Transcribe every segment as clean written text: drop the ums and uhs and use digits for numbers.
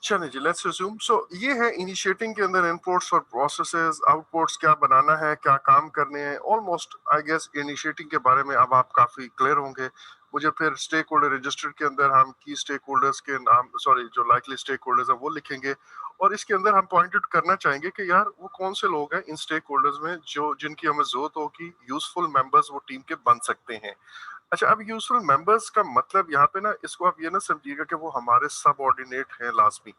चलिए जी, let's resume. सो ये है इनिशिएटिंग के अंदर इनपुट्स और प्रोसेसेस, आउटपुट्स, क्या बनाना है, क्या काम करने हैं। ऑलमोस्ट आई गेस इनिशिएटिंग के बारे में अब आप काफी क्लियर होंगे। मुझे फिर स्टेक होल्डर रजिस्टर के अंदर हम की स्टेक होल्डर्स के नाम, सॉरी, जो लाइकली स्टेक होल्डर्स हैं वो लिखेंगे, और इसके अंदर हम पॉइंट आउट करना चाहेंगे कि यार वो कौन से लोग हैं इन स्टेक होल्डर्स में जो जिनकी हमें जरूरत हो कि यूजफुल मेंबर्स वो टीम के बन सकते हैं। अच्छा, अब यूजफुल मेंबर्स का मतलब यहाँ पे ना, इसको आप ये ना समझिएगा कि वो हमारे सबऑर्डिनेट हैं लाजमी।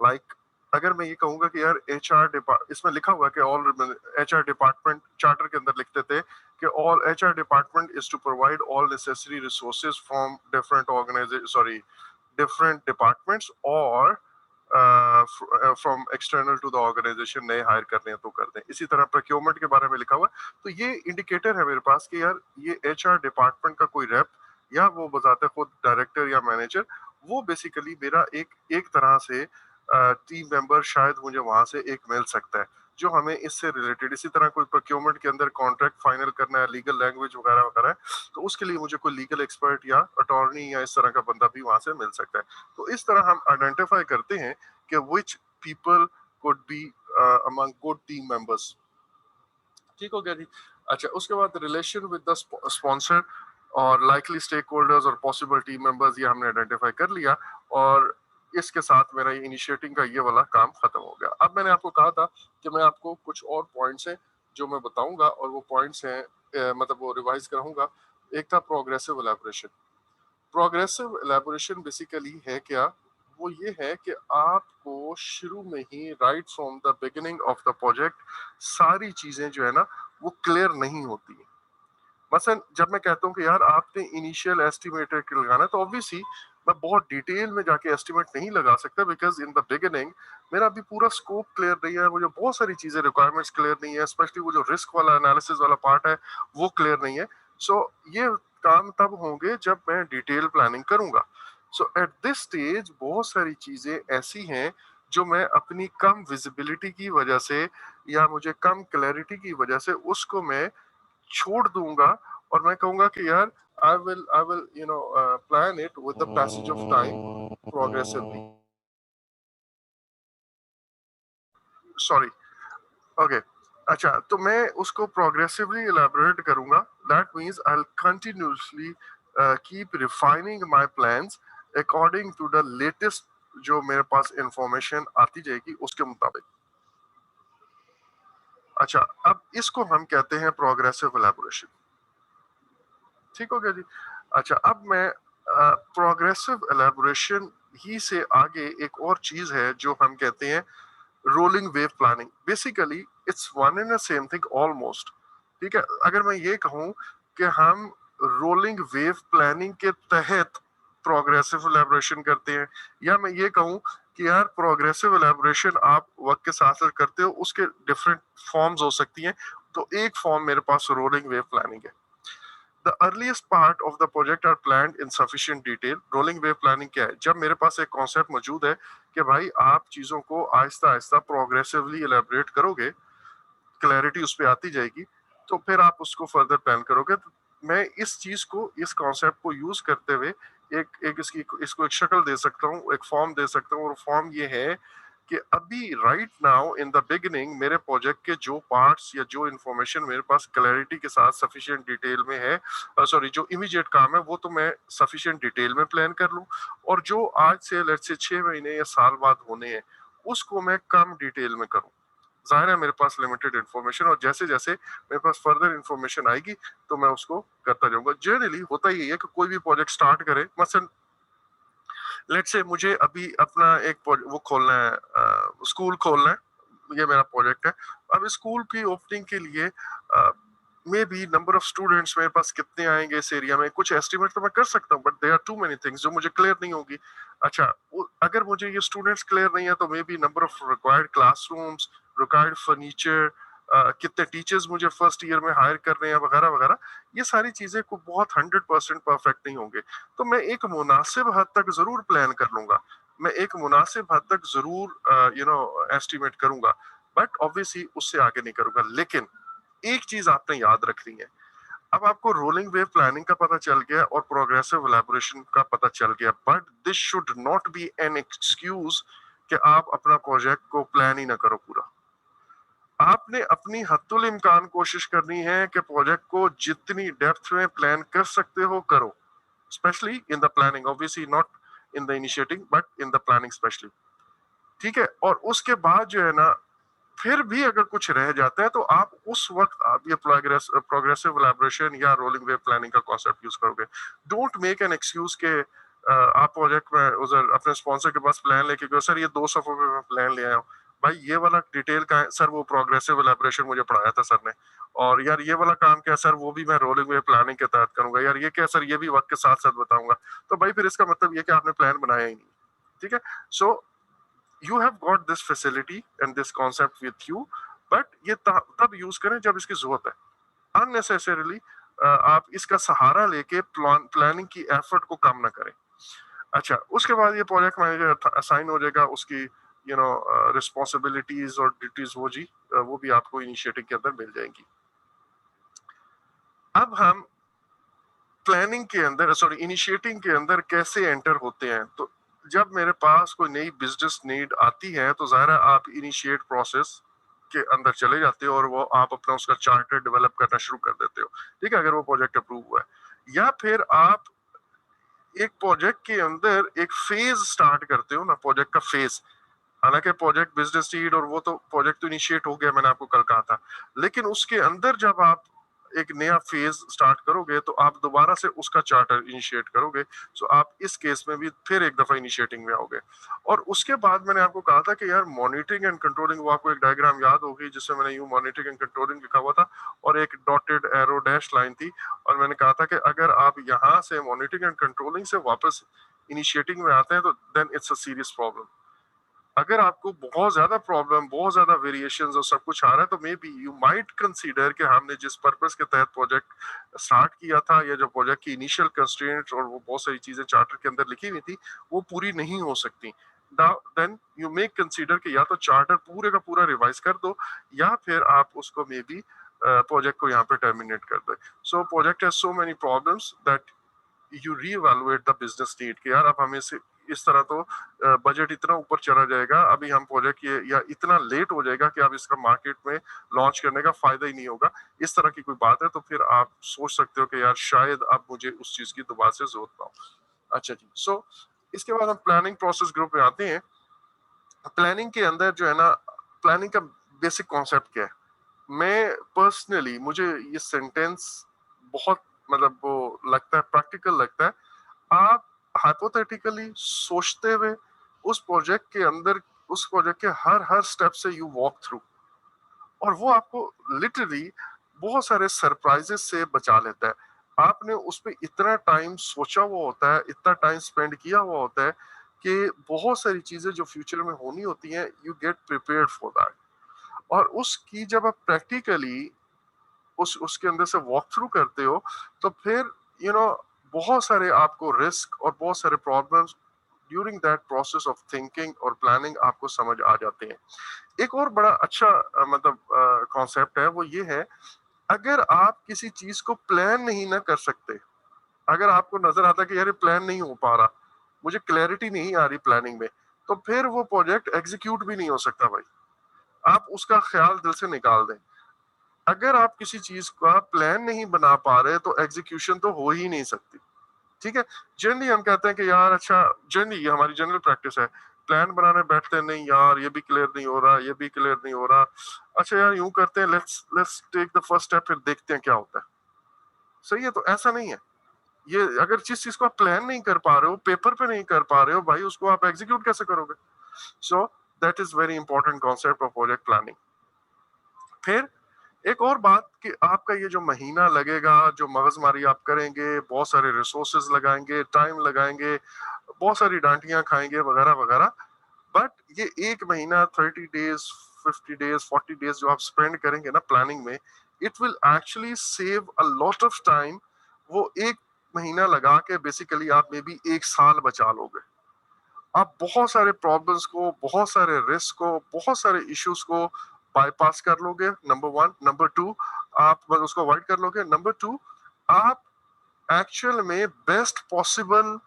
लाइक अगर मैं ये कहूंगा कि यार एचआर डिपार्ट, इसमें लिखा हुआ है कि ऑल एचआर डिपार्टमेंट, चार्टर के अंदर लिखते थे कि all HR department is to provide all necessary resources from different organization, sorry, different departments, और from external to the organization, नए हायर करने हैं तो कर दें। इसी तरह प्रोक्योरमेंट के बारे में लिखा हुआ है। तो ये इंडिकेटर है मेरे पास कि यार ये एचआर डिपार्टमेंट का कोई रेप, या वो बजाते खुद डायरेक्टर या मैनेजर, वो बेसिकली मेरा एक एक तरह से टीम मेंबर शायद मुझे वहां से एक मिल सकता है जो हमें इससे रिलेटेड। इसी तरह कोई प्रोक्योरमेंट के अंदर कॉन्ट्रैक्ट फाइनल करना है, लीगल लैंग्वेज वगैरह वगैरह है, तो उसके लिए मुझे कोई लीगल एक्सपर्ट या अटॉर्नी या इस तरह का बंदा भी वहां से मिल सकता है। तो इस तरह हम आइडेंटिफाई करते हैं कि which people could be among good team members. ठीक हो गया जी। अच्छा, उसके बाद रिलेशन विद द स्पॉन्सर और लाइकली स्टेक होल्डर्स और पॉसिबल टीम मेंबर्स, ये हमने आइडेंटिफाई कर लिया, और इसके साथ मेरा इनिशिएटिंग का ये वाला काम खत्म हो गया। अब मैंने आपको कहा था कि मैं आपको कुछ और पॉइंट्स हैं जो मैं बताऊंगा, और वो पॉइंट्स हैं मतलब वो रिवाइज कराऊंगा। एक था progressive elaboration. Progressive elaboration basically है क्या? वो ये है कि आपको शुरू में ही, right from the beginning of the project, सारी चीजें जो है ना वो क्लियर नहीं होती है। मसलन जब मैं कहता हूँ कि यार आपने इनिशियल एस्टिमेट लगाना है, तो ऑब्वियसली मैं बहुत डिटेल में जाके एस्टिमेट नहीं लगा सकता, बिकॉज इन द बिगिनिंग मेरा अभी पूरा स्कोप क्लियर नहीं है, मुझे बहुत सारी चीजें, रिक्वायरमेंट्स क्लियर नहीं है, स्पेशली वो जो रिस्क वाला एनालिसिस वाला पार्ट है वो क्लियर नहीं है। सो ये काम तब होंगे जब मैं डिटेल प्लानिंग करूंगा। सो एट दिस स्टेज बहुत सारी चीजें ऐसी हैं जो मैं अपनी कम विजिबिलिटी की वजह से या मुझे कम क्लैरिटी की वजह से उसको मैं छोड़ दूंगा, और मैं कहूंगा कि यार I will plan it with the passage of time progressively. Sorry, okay. अच्छा, तो मैं उसको प्रोग्रेसिवली इलेबोरेट करूंगा। That means I will continuously keep refining my plans according to the latest जो मेरे पास इंफॉर्मेशन आती जाएगी उसके मुताबिक। अच्छा, अब इसको हम कहते हैं प्रोग्रेसिव इलेबोरेशन। ठीक हो गया जी। अच्छा, अब मैं प्रोग्रेसिव एलैबोरेशन ही से आगे एक और चीज है जो हम कहते हैं rolling wave planning. Basically it's one and the same thing almost. ठीक है, अगर मैं ये कहूं कि हम रोलिंग वेव प्लानिंग के तहत प्रोग्रेसिव एलैबोरेशन करते हैं, या मैं ये कहूं कि यार प्रोग्रेसिव एलैबोरेशन आप वक्त के साथ साथ करते हो, उसके डिफरेंट फॉर्म्स हो सकती हैं। तो एक फॉर्म मेरे पास रोलिंग वेव प्लानिंग है। The earliest part of the project are planned in sufficient detail. Rolling wave planning क्या है? जब मेरे पास एक कॉन्सेप्ट मौजूद है कि भाई आप चीजों को आहिस्ता आहिस्ता प्रोग्रेसिवली एलेबरेट करोगे, क्लैरिटी उस पर आती जाएगी, तो फिर आप उसको फर्दर प्लान करोगे। तो मैं इस चीज को, इस कॉन्सेप्ट को यूज करते हुए एक एक इसको एक शक्ल दे सकता हूँ, एक फॉर्म दे सकता हूँ, और फॉर्म ये है कि अभी right now in the beginning मेरे प्रोजेक्ट के जो पार्ट्स या जो इंफॉर्मेशन मेरे पास क्लैरिटी के साथ सफिशिएंट डिटेल में है, सॉरी, जो इमीडिएट काम है वो तो मैं सफिशिएंट डिटेल में प्लान कर लूं, और जो आज से लेट्स से 6 महीने या साल बाद होने हैं उसको मैं कम डिटेल में करूं। जाहिर है मेरे पास लिमिटेड इंफॉर्मेशन, और जैसे जैसे मेरे पास फर्दर इंफॉर्मेशन आएगी तो मैं उसको करता जाऊंगा। जनरली होता यही है कि कोई भी प्रोजेक्ट स्टार्ट करे, मसलन लेट्स से मुझे अभी अपना एक वो खोलना है, स्कूल खोलना है, ये मेरा प्रोजेक्ट है। अब स्कूल की ओपनिंग के लिए may be number of students मेरे पास कितने आएंगे इस एरिया में, कुछ एस्टिमेट तो मैं कर सकता हूँ, but there are too many things जो मुझे क्लियर नहीं होगी। अच्छा, अगर मुझे ये स्टूडेंट्स क्लियर नहीं है तो may be number of required classrooms, required furniture, कितने टीचर्स मुझे फर्स्ट ईयर में हायर कर रहे हैं, वगैरह वगैरह, ये सारी चीजें को बहुत 100% परफेक्ट नहीं होंगे। तो मैं एक मुनासिब हद तक जरूर प्लान कर लूंगा, मैं एक मुनासिब हद तक जरूर एस्टिमेट करूंगा, बट ऑब्वियसली उससे आगे नहीं करूंगा। लेकिन एक चीज आपने याद रखनी है, अब आपको रोलिंग वेव प्लानिंग का पता चल गया और प्रोग्रेसिव एलैबोरेशन का पता चल गया, but this should not be an excuse कि आप अपना प्रोजेक्ट को प्लान ही ना करो पूरा। आपने अपनी हद्दुल इम्कान कोशिश करनी है कि प्रोजेक्ट को जितनी डेप्थ में प्लान कर सकते हो करो, specially in the planning, obviously not in the initiating but in the planning specially. ठीक है, और उसके बाद जो है ना, फिर भी अगर कुछ रह जाता है तो आप उस वक्त आप ये प्रोग्रेसिव एलैबोरेशन या रोलिंग वेव प्लानिंग का कॉन्सेप्ट यूज करोगे। डोंट मेक एन एक्सक्यूज के आप प्रोजेक्ट में उधर अपने स्पॉन्सर के पास प्लान लेके गए, सर ये 2 सफों में मैं प्लान ले आया हूँ। भाई ये वाला डिटेल का है सर, वो प्रोग्रेसिव एलैबोरेशन मुझे पढ़ाया था सर ने। और यार ये वाला काम क्या है सर, वो भी मैं रोलिंग वेव प्लानिंग के तहत करूंगा। यार ये क्या है सर, ये भी वक्त के साथ साथ बताऊंगा। तो भाई फिर इसका मतलब ये कि आपने प्लान बनाया ही नहीं। ठीक है, सो you have got this facility and this concept with you, but ये तब यूज करें जब इसकी जरूरत है। अननेसेसरीली आप इसका सहारा लेके प्लानिंग की एफर्ट को कम ना करें। अच्छा, उसके बाद ये प्रोजेक्ट मैनेजर असाइन हो जाएगा, उसकी रिस्पॉन्सिबिलिटीज और ड्यूटीज वो भी आपको इनिशिएटिव के अंदर मिल जाएंगी। अब हम प्लानिंग के अंदर, सॉरी इनिशिएटिंग के अंदर कैसे एंटर होते हैं। तो जब मेरे पास कोई नई बिजनेस नीड आती है तो ज़ाहिर है आप इनिशिएट प्रोसेस के अंदर चले जाते हो और वो आप अपना उसका चार्टर डेवलप करना शुरू कर देते हो। ठीक है, अगर वो प्रोजेक्ट अप्रूव हुआ है, या फिर आप एक प्रोजेक्ट के अंदर एक फेज स्टार्ट करते हो ना, प्रोजेक्ट का फेज। हालांकि प्रोजेक्ट बिजनेस नीड और वो तो प्रोजेक्ट तो इनिशिएट हो गया, मैंने आपको कल कहा था, लेकिन उसके अंदर जब आप एक नया फेज स्टार्ट करोगे तो आप दोबारा से उसका चार्टर इनिशिएट करोगे। सो आप इस केस में भी फिर एक दफा इनिशिएटिंग में आओगे। और उसके बाद मैंने आपको कहा था कि यार मॉनिटरिंग एंड कंट्रोलिंग, वो आपको एक डायग्राम याद होगी जिसमें मैंने यूं मॉनिटरिंग एंड कंट्रोलिंग लिखा हुआ था और एक डॉटेड एरो डैश लाइन थी। और मैंने कहा था कि अगर आप यहाँ से मॉनिटरिंग एंड कंट्रोलिंग से वापस इनिशिएटिंग में आते हैं तो then it's a serious problem. अगर आपको बहुत ज्यादा प्रॉब्लम, बहुत ज्यादा वेरिएशंस और सब कुछ आ रहा है तो may be you might consider कि हमने जिस पर्पस के तहत प्रोजेक्ट स्टार्ट किया था या जो प्रोजेक्ट की इनिशियल कंस्ट्रेंट्स और वो बहुत सारी चीजें चार्टर के अंदर लिखी हुई थी वो पूरी नहीं हो सकती। देन यू मे कंसीडर कि या तो चार्टर पूरे का पूरा रिवाइज कर दो या फिर आप उसको मे बी प्रोजेक्ट को यहाँ पे टर्मिनेट कर दो। So project has so many problems that you reevaluate the business need कि यार अब हमें से इस तरह तो बजट इतना ऊपर चला जाएगा, अभी हम प्रोजेक्ट ये या इतना लेट हो जाएगा कि अब इसका मार्केट में लॉन्च करने का फायदा ही नहीं होगा। इस तरह की कोई बात है तो फिर आप सोच सकते हो कि यार शायद अब मुझे उस चीज की दोबारा से जरूरत ना हो। अच्छा जी, सो इसके बाद हम प्लानिंग प्रोसेस ग्रुप में आते हैं। प्लानिंग के अंदर जो है ना, प्लानिंग का बेसिक कॉन्सेप्ट क्या है। मैं पर्सनली, मुझे ये सेंटेंस बहुत मतलब वो लगता है, प्रैक्टिकल लगता है। आप हाइपोथेटिकली सोचते हुए उस प्रोजेक्ट के अंदर, उस प्रोजेक्ट के हर हर स्टेप से यू वॉक थ्रू, और वो आपको लिटरली बहुत सारे सरप्राइजेस से बचा लेता है। आपने उस पर इतना टाइम सोचा हुआ होता है, इतना टाइम स्पेंड किया हुआ होता है कि बहुत सारी चीजें जो फ्यूचर में होनी होती हैं you get prepared for that. और उसकी जब आप प्रैक्टिकली उसके अंदर से वॉक थ्रू करते हो तो फिर बहुत सारे आपको रिस्क और बहुत सारे problems during that process of thinking और प्लानिंग आपको समझ आ जाते हैं। एक और बड़ा अच्छा मतलब कॉन्सेप्ट है, वो ये है, अगर आप किसी चीज को प्लान नहीं ना कर सकते, अगर आपको नजर आता है कि यार ये प्लान नहीं हो पा रहा, मुझे क्लैरिटी नहीं आ रही प्लानिंग में, तो फिर वो प्रोजेक्ट एग्जीक्यूट भी नहीं हो सकता भाई। आप उसका ख्याल दिल से निकाल दें। अगर आप किसी चीज का प्लान नहीं बना पा रहे तो एग्जीक्यूशन तो हो ही नहीं सकती। ठीक है, जनरली हम कहते हैं कि यार अच्छा, जनरली ये हमारी जनरल प्रैक्टिस है, प्लान बनाने बैठते हैं, नहीं यार ये भी क्लियर नहीं हो रहा, ये भी क्लियर नहीं हो रहा, अच्छा यार यूं करते हैं, let's let's take the first step, फिर देखते हैं क्या होता है। सही है, तो ऐसा नहीं है। ये अगर जिस चीज को आप प्लान नहीं कर पा रहे हो, पेपर पे नहीं कर पा रहे हो भाई, उसको आप एग्जीक्यूट कैसे करोगे। So that is very important concept of project planning. फिर एक और बात कि आपका ये जो महीना लगेगा, जो मगजमारी आप करेंगे, बहुत सारे रिसोर्सेज लगाएंगे, टाइम लगाएंगे, बहुत सारी डांटियां खाएंगे वगैरह वगैरह, बट ये एक महीना, 30 डेज, 50 डेज, 40 डेज जो आप स्पेंड करेंगे ना प्लानिंग में, it will actually save a lot of time. वो एक महीना लगा के बेसिकली आप में भी 1 साल बचा लोगे। आप बहुत सारे प्रॉब्लम्स को, बहुत सारे रिस्क को, बहुत सारे इश्यूज को बाईपास कर लोगे, नंबर वन। नंबर टू, आप बस उसको अवॉइड कर लोगे। नंबर टू, आप एक्चुअल में बेस्ट पॉसिबल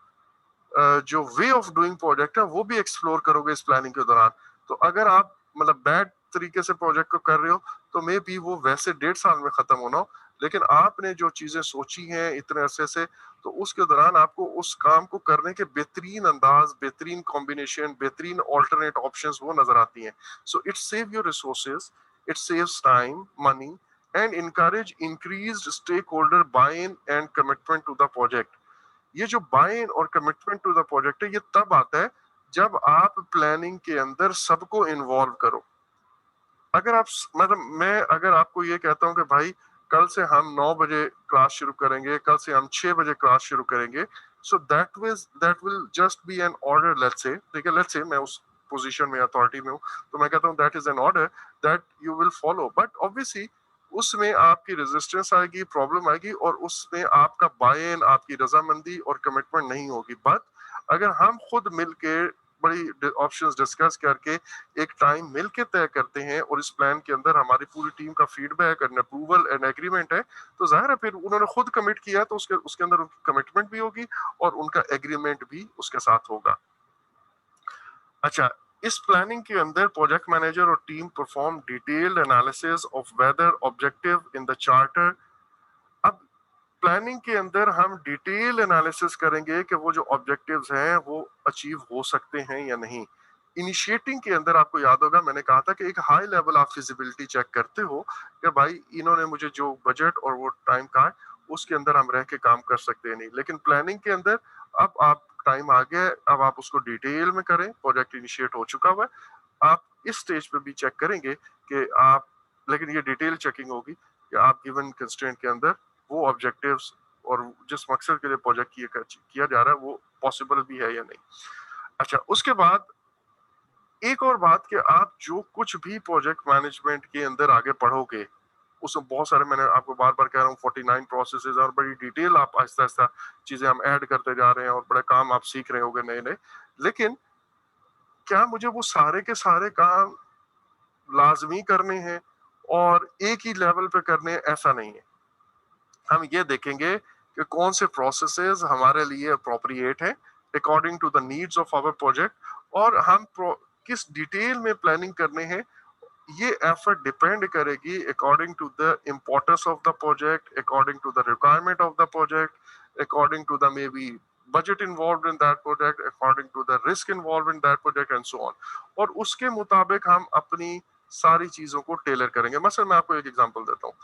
जो वे ऑफ डूइंग प्रोजेक्ट है वो भी एक्सप्लोर करोगे इस प्लानिंग के दौरान। तो अगर आप मतलब बैड तरीके से प्रोजेक्ट को कर रहे हो तो मे बी वो वैसे 1.5 साल में खत्म होना हो, लेकिन आपने जो चीजें सोची हैं इतने अरसे से, तो उसके दौरान आपको उस काम को करने के बेहतरीन अंदाज, बेहतरीन कॉम्बिनेशन, बेहतरीन ऑल्टरनेट ऑप्शंस वो नजर आती हैं। So it save your resources, it saves time, money and encourage increased stakeholder buy-in and commitment to the project। ये जो बाय इन और कमिटमेंट टू द प्रोजेक्ट है ये तब आता है जब आप प्लानिंग के अंदर सबको इन्वॉल्व करो। अगर आप मतलब मैं अगर आपको ये कहता हूँ कि भाई कल से हम 9 बजे क्लास शुरू करेंगे, कल से हम 6 बजे क्लास शुरू करेंगे, so that will just be an order, let's say, ठीक है, लेट्स से मैं उस पोजीशन में, अथॉरिटी में हूँ, तो मैं कहता हूँ that is an order that you will follow, but obviously उसमें आपकी रेजिस्टेंस आएगी, प्रॉब्लम आएगी, और उसमें आपका बाय इन, आपकी रजामंदी और कमिटमेंट नहीं होगी। बट अगर हम खुद मिलके बड़ी ऑप्शंस डिस्कस करके एक टाइम मिलके तय करते हैं और इस प्लान के अंदर हमारी पूरी टीम का feedback and approval and agreement है, तो जाहिर है फिर उन्होंने खुद कमिट किया है, तो उसके उसके अंदर उनकी कमिटमेंट भी होगी और उनका एग्रीमेंट भी उसके साथ होगा। अच्छा, इस प्लानिंग के अंदर प्रोजेक्ट मैनेजर और team perform detailed analysis of whether objective in the charter. अब प्लानिंग के अंदर हम डिटेल एनालिसिस करेंगे कि वो जो ऑब्जेक्टिव्स हैं वो अचीव हो सकते हैं या नहीं। इनिशिएटिंग के अंदर आपको याद होगा मैंने कहा था कि एक हाई लेवल आप फिजिबिलिटी चेक करते हो कि भाई इन्होंने मुझे जो बजट और वो टाइम कहा है उसके अंदर हम रह के काम कर सकते हैं नहीं, लेकिन प्लानिंग के अंदर अब आप टाइम आ गया है, अब आप उसको डिटेल में करें, प्रोजेक्ट इनिशिएट हो चुका हुआ है, आप इस स्टेज पे भी चेक करेंगे कि आप, लेकिन ये डिटेल चेकिंग होगी कि आप गिवन कंस्ट्रेंट के अंदर वो ऑब्जेक्टिव्स और जिस मकसद के लिए प्रोजेक्ट किया जा रहा है वो पॉसिबल भी है या नहीं। अच्छा, उसके बाद एक और बात कि आप जो कुछ भी प्रोजेक्ट मैनेजमेंट के अंदर आगे पढ़ोगे उसमें बहुत सारे, मैंने आपको बार बार कह रहा हूँ, 49 प्रोसेसेस और बड़ी डिटेल आप आहिस्ता आहिस्ता चीजें हम ऐड करते जा रहे हैं और बड़े काम आप सीख रहे होगे नए नए, लेकिन क्या मुझे वो सारे के सारे काम लाजमी करने हैं और एक ही लेवल पे करने हैं? ऐसा नहीं है। हम ये देखेंगे कि कौन से प्रोसेसेस हमारे लिए अप्रोप्रिएट है according to the needs of our project, और हम किस डिटेल में प्लानिंग करने हैं। ये एफर्ट डिपेंड करेगी according to the importance of the project, according to the requirement of the project, according to the maybe budget involved in that project, according to the risk involved in that project and so on। और उसके मुताबिक हम अपनी सारी चीजों को Taylor करेंगे। मसलन मैं आपको एक एग्जांपल देता हूँ,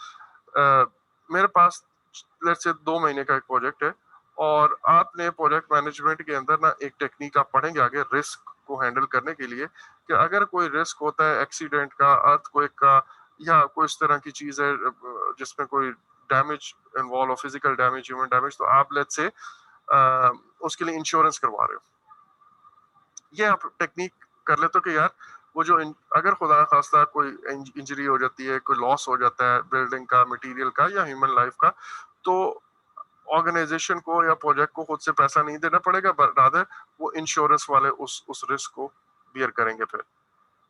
मेरे पास लेट्स से 2 महीने का एक प्रोजेक्ट है और आपने प्रोजेक्ट मैनेजमेंट के अंदर ना एक टेक्निक आप पढ़ेंगे आगे रिस्क को हैंडल करने के लिए, कि अगर कोई रिस्क होता है एक्सीडेंट का, अर्थक्वेक का, या कोई इस तरह की चीज है जिसमें कोई डैमेज इन्वॉल्व हो, फिजिकल डैमेज, ह्यूमन डैमेज, तो आप लेट्स से उसके लिए इंश्योरेंस करवा रहे हो। ये आप टेक्निक कर लेते हो कि यार वो जो अगर खुदा खास्ता कोई इंजरी हो जाती है, कोई लॉस हो जाता है बिल्डिंग का, मटेरियल का या ह्यूमन लाइफ का, तो ऑर्गेनाइजेशन को या प्रोजेक्ट को खुद से पैसा नहीं देना पड़ेगा, रादर वो इंश्योरेंस वाले उस रिस्क को बियर करेंगे फिर।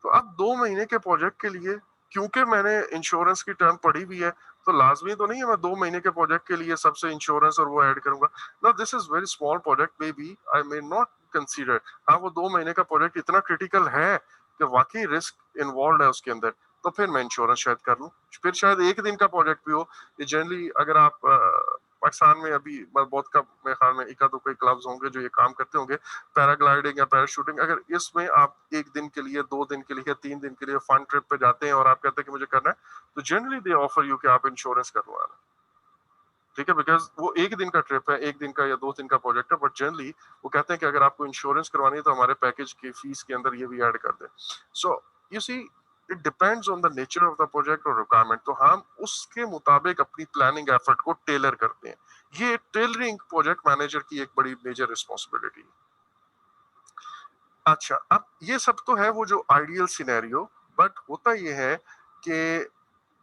तो अब 2 महीने के प्रोजेक्ट के लिए क्योंकि मैंने इंश्योरेंस की टर्म पढ़ी हुई है, तो लाजमी तो नहीं है मैं 2 महीने के प्रोजेक्ट के लिए सबसे इंश्योरेंस और वो ऐड करूंगा। ना, this is very small project, maybe I may not consider. हाँ, वो 2 महीने का प्रोजेक्ट इतना क्रिटिकल है कि वाकई रिस्क इन्वॉल्व है उसके अंदर, तो फिर मैं इंश्योरेंस शायद कर लूँ। फिर शायद एक दिन का प्रोजेक्ट भी हो। ये जनरली अगर आप पाकिस्तान में अभी बहुत कम, मेरे ख्याल में इक्का दुक्का क्लब्स होंगे जो ये काम करते होंगे, पैराग्लाइडिंग या पैराशूटिंग, अगर इसमें आप एक दिन के लिए, 2 दिन के लिए, 3 दिन के लिए फन ट्रिप पे जाते हैं और आप कहते हैं कि मुझे करना है, तो जनरली दे ऑफर यू कि आप इंश्योरेंस करवा लें, ठीक है, बिकॉज वो एक दिन का ट्रिप है, एक दिन का या 2 दिन का प्रोजेक्ट है, बट जनरली वो कहते हैं कि अगर आपको इंश्योरेंस करवानी है तो हमारे पैकेज की फीस के अंदर ये भी ऐड कर दें। So you see, it depends on the nature of the project और रिक्वायरमेंट, तो हम उसके मुताबिक अपनी प्लानिंग एफर्ट को टेलर करते हैं। ये टेलरिंग प्रोजेक्ट मैनेजर की एक बड़ी मेजर रिस्पॉन्सिबिलिटी है। अच्छा, अब ये सब तो है वो जो आइडियल सिनेरियो, बट होता ये है कि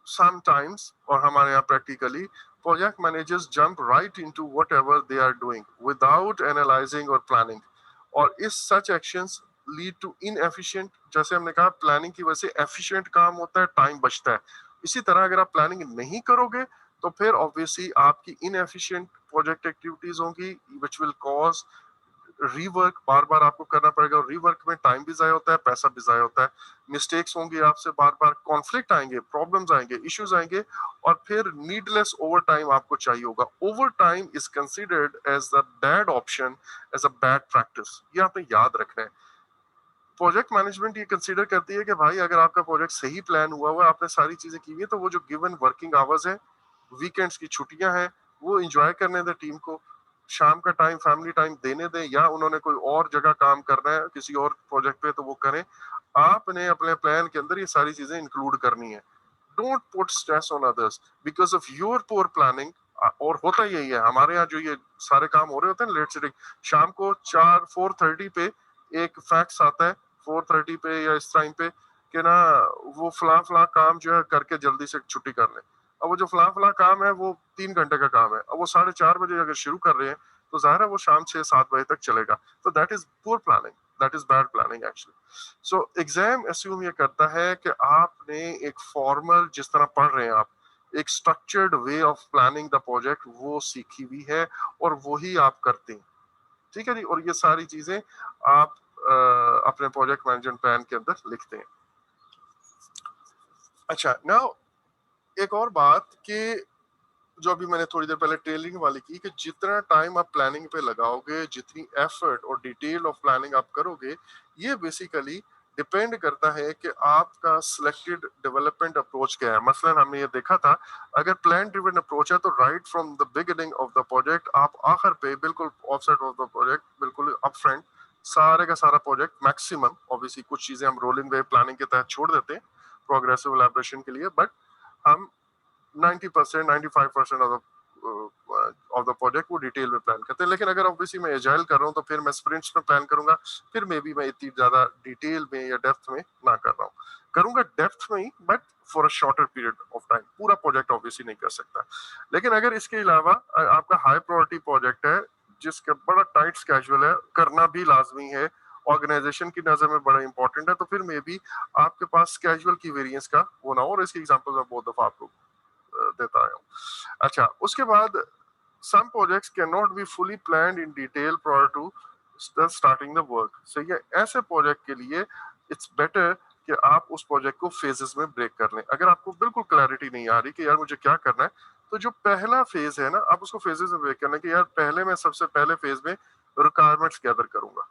sometimes, और हमारे यहाँ practically, project managers jump right into whatever they are doing without analysing और प्लानिंग, और इस such actions lead to inefficient, जैसे हमने कहा प्लानिंग की वजह से एफिशिएंट काम होता है, टाइम बचता है। इसी तरह अगर आप प्लानिंग नहीं करोगे तो फिर ऑब्वियसली आपकी इनएफिशिएंट प्रोजेक्ट एक्टिविटीज होंगी विच विल कॉज रीवर्क, बार बार आपको करना पड़ेगा और रीवर्क में टाइम भी जाया होता है, पैसा भी जाया होता है, मिस्टेक्स होंगे आपसे, बार बार कॉन्फ्लिक्ट आएंगे, प्रॉब्लम्स आएंगे, इश्यूज आएंगे, और फिर नीडलेस ओवर टाइम आपको चाहिए होगा। Overtime is considered as the bad option, as a bad practice, ये आपने याद रखना है। प्रोजेक्ट मैनेजमेंट ये कंसीडर करती है कि भाई अगर आपका प्रोजेक्ट सही प्लान हुआ हुआ है, आपने सारी चीजें की हुई है, तो वो जो गिवन वर्किंग आवर्स है, वीकेंड्स की छुट्टियां हैं, वो एंजॉय करने दें टीम को, शाम का टाइम फैमिली टाइम देने दें, या उन्होंने कोई और जगह काम करना है किसी और प्रोजेक्ट पे तो वो करें। आपने अपने प्लान के अंदर ये सारी चीजें इंक्लूड करनी है। Don't put stress on others because of your poor planning. और होता यही है हमारे यहाँ, जो ये सारे काम हो रहे होते हैं लेट सिटिंग, शाम को 4:30 पे एक फैक्स आता है, 4:30 पे या इस टाइम पे, कि ना वो फला फला काम जो है करके जल्दी से छुट्टी कर लें। अब वो जो फला फला काम है वो 3 घंटे का काम है, अब वो 4:30 बजे अगर शुरू कर रहे हैं तो जाहिर है वो शाम 6-7 बजे तक चलेगा। तो that is poor planning, that is bad planning actually. So exam assume ये करता है कि आपने एक फॉर्मल, जिस तरह पढ़ रहे हैं आप, एक structured way of planning the project वो सीखी हुई है और वही आप करते हैं। ठीक है जी, और ये सारी चीजें आप अपने प्रोजेक्ट मैनेजमेंट प्लान के अंदर लिखते हैं। अच्छा, नाउ एक और बात कि जो अभी मैंने थोड़ी देर पहले ट्रेलिंग वाली की, कि जितना टाइम आप प्लानिंग पे लगाओगे, जितनी एफर्ट और डिटेल ऑफ प्लानिंग आप करोगे, ये बेसिकली डिपेंड करता है कि आपका सिलेक्टेड डेवलपमेंट अप्रोच क्या है। मसलन हमने ये देखा था, अगर प्लान ड्रिवन अप्रोच है तो right from the beginning of the project आप आखिर पे बिल्कुल ऑफसेट ऑफ द प्रोजेक्ट, बिल्कुल अप फ्रंट, सारे का सारा प्रोजेक्ट मैक्सिमम, ऑब्वियसली कुछ चीजें हम रोलिंग वे प्लानिंग के तहत छोड़ देते हैं प्रोग्रेसिव एलैबोरेशन के लिए, बट हम 90% 95% ऑफ द प्रोजेक्ट वो डिटेल में प्लान करते हैं। लेकिन अगर ऑब्वियसली मैं एजाइल कर रहा हूँ तो फिर मैं स्प्रिंट्स में प्लान करूंगा, फिर मे बी मैं इतनी ज्यादा डिटेल में या डेप्थ में ना कर रहा हूँ, करूंगा डेप्थ में ही, but for a shorter period of time. पूरा प्रोजेक्ट ऑब्वियसली नहीं कर सकता। लेकिन अगर इसके अलावा आपका हाई प्रायोरिटी प्रोजेक्ट है, जिसका बड़ा टाइट स्केड्यूल है, करना भी लाजमी है, ऑर्गेनाइजेशन की नजर में बड़ा इंपॉर्टेंट है, तो फिर मे बी आपके पास स्केड्यूल की वेरिएंस का वो ना हो। और इसकी एग्जांपल मैं बहुत दफा आपको देता हूँ। अच्छा, उसके बाद some projects cannot be fully planned in detail prior to starting the work। सही है, ऐसे प्रोजेक्ट के लिए इट्स बेटर कि आप उस प्रोजेक्ट को फेजेस में ब्रेक कर लें। अगर आपको बिल्कुल क्लैरिटी नहीं आ रही कि यार मुझे क्या करना है, तो जो पहला फेज है ना, आप उसको फेजेस में ब्रेक करना, कि यार पहले मैं सबसे पहले फेज में रिक्वायरमेंट्स गैदर करूंगा,